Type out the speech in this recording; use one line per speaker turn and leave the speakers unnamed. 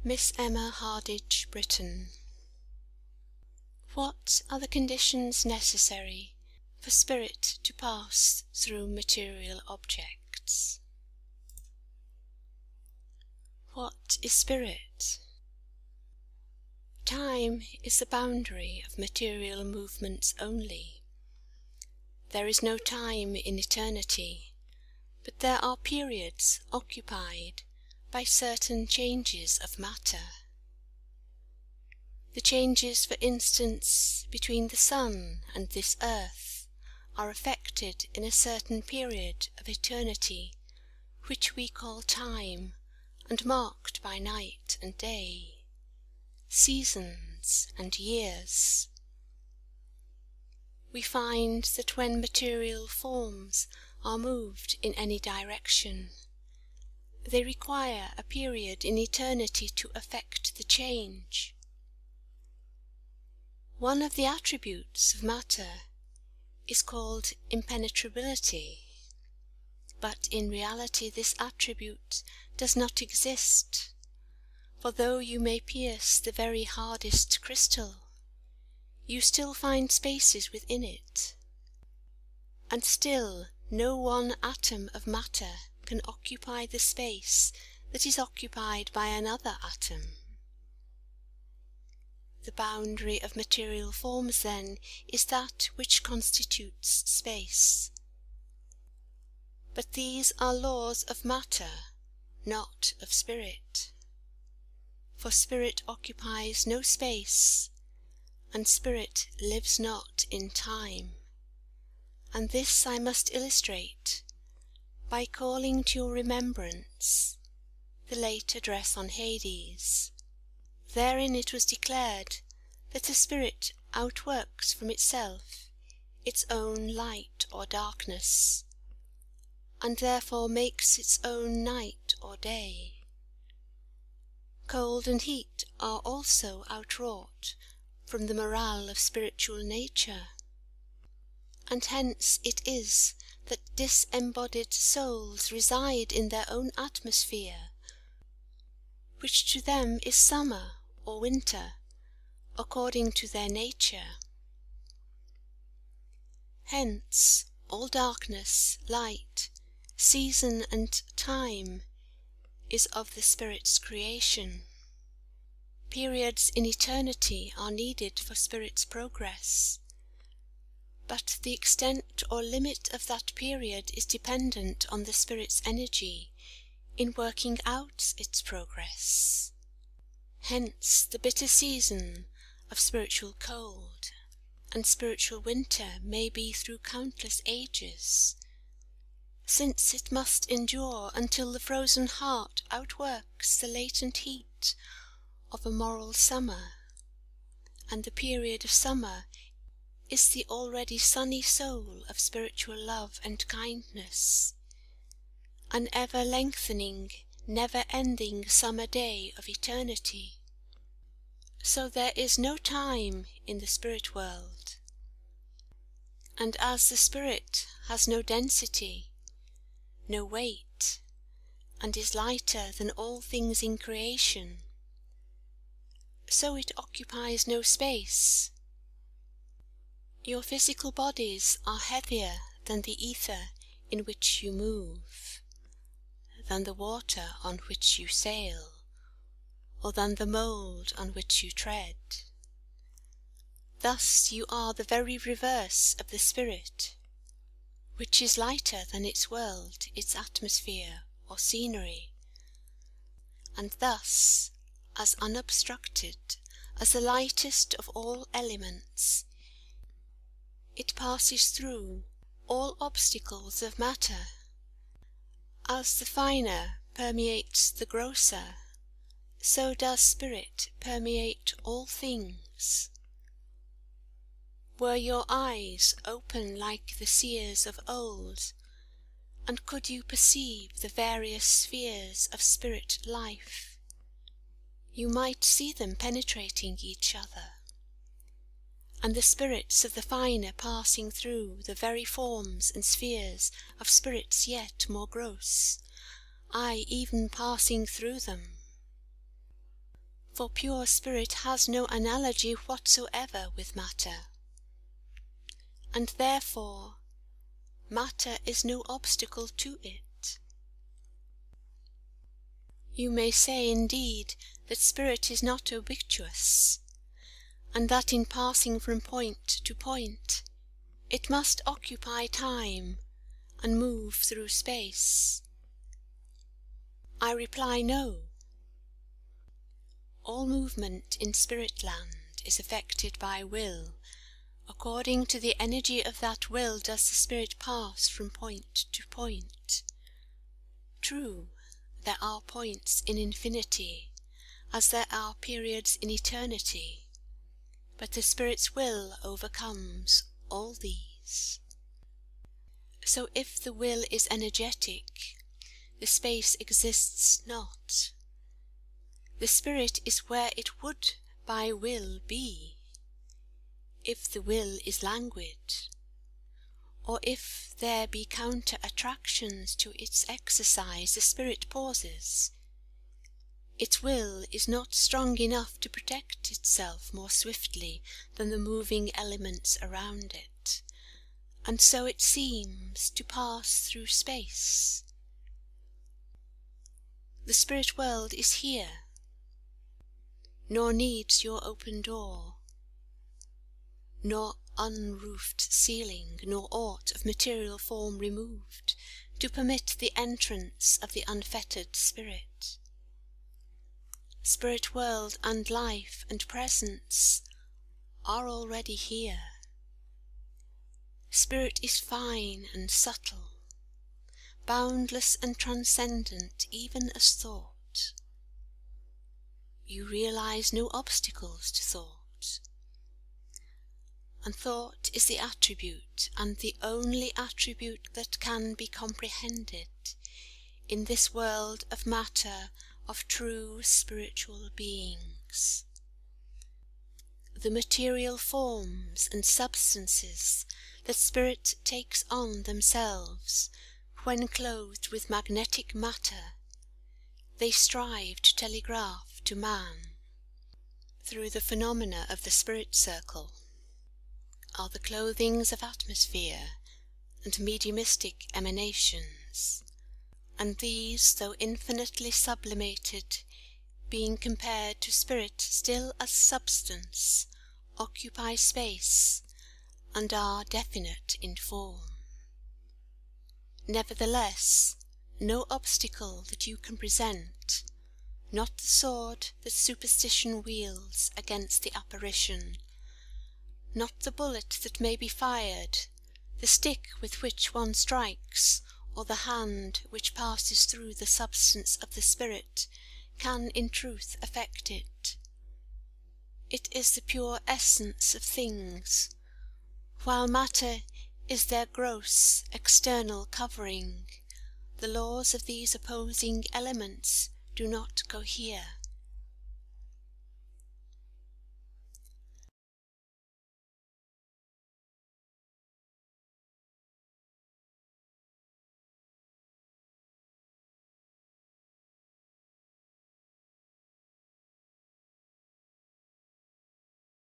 Miss Emma Hardinge Britten. What are the conditions necessary for spirit to pass through material objects? What is spirit? Time is the boundary of material movements only. There is no time in eternity, but there are periods occupied by certain changes of matter. The changes, for instance, between the sun and this earth are effected in a certain period of eternity, which we call time, and marked by night and day, seasons and years. We find that when material forms are moved in any direction, they require a period in eternity to effect the change. One of the attributes of matter is called impenetrability, but in reality this attribute does not exist, for though you may pierce the very hardest crystal, you still find spaces within it, and still no one atom of matter can occupy the space that is occupied by another atom. The boundary of material forms, then, is that which constitutes space. But these are laws of matter, not of spirit. For spirit occupies no space, and spirit lives not in time. And this I must illustrate by calling to your remembrance the late address on Hades. Therein it was declared that the spirit outworks from itself its own light or darkness, and therefore makes its own night or day. Cold and heat are also outwrought from the morale of spiritual nature, and hence it is that disembodied souls reside in their own atmosphere, which to them is summer or winter, according to their nature. Hence all darkness, light, season and time is of the spirit's creation. Periods in eternity are needed for spirit's progress, but the extent or limit of that period is dependent on the spirit's energy in working out its progress. Hence the bitter season of spiritual cold and spiritual winter may be through countless ages, since it must endure until the frozen heart outworks the latent heat of a moral summer, and the period of summer is the already sunny soul of spiritual love and kindness, an ever-lengthening, never-ending summer day of eternity. So there is no time in the spirit world, and as the spirit has no density, no weight, and is lighter than all things in creation, so it occupies no space. Your physical bodies are heavier than the ether in which you move, than the water on which you sail, or than the mould on which you tread. Thus you are the very reverse of the spirit, which is lighter than its world, its atmosphere or scenery, and thus as unobstructed as the lightest of all elements. It passes through all obstacles of matter, as the finer permeates the grosser, so does spirit permeate all things. Were your eyes open like the seers of old, and could you perceive the various spheres of spirit life, you might see them penetrating each other, and the spirits of the finer passing through the very forms and spheres of spirits yet more gross, ay, even passing through them. For pure spirit has no analogy whatsoever with matter, and therefore matter is no obstacle to it. You may say indeed that spirit is not ubiquitous, and that in passing from point to point it must occupy time and move through space. I reply no. All movement in spirit land is affected by will. According to the energy of that will does the spirit pass from point to point. True, there are points in infinity, as there are periods in eternity, but the spirit's will overcomes all these. So if the will is energetic, the space exists not. The spirit is where it would by will be. If the will is languid, or if there be counter-attractions to its exercise, the spirit pauses. Its will is not strong enough to protect itself more swiftly than the moving elements around it, and so it seems to pass through space. The spirit world is here, nor needs your open door, nor unroofed ceiling, nor aught of material form removed, to permit the entrance of the unfettered spirit. Spirit world and life and presence are already here. Spirit is fine and subtle, boundless and transcendent even as thought. You realize no obstacles to thought. And thought is the attribute, and the only attribute that can be comprehended in this world of matter of true spiritual beings. The material forms and substances that spirit takes on themselves when clothed with magnetic matter, they strive to telegraph to man through the phenomena of the spirit circle, are the clothings of atmosphere and mediumistic emanations, and these, though infinitely sublimated, being compared to spirit still as substance, occupy space and are definite in form. Nevertheless, no obstacle that you can present, not the sword that superstition wields against the apparition, not the bullet that may be fired, the stick with which one strikes, or the hand which passes through the substance of the spirit, can in truth affect it. It is the pure essence of things, while matter is their gross external covering. The laws of these opposing elements do not cohere.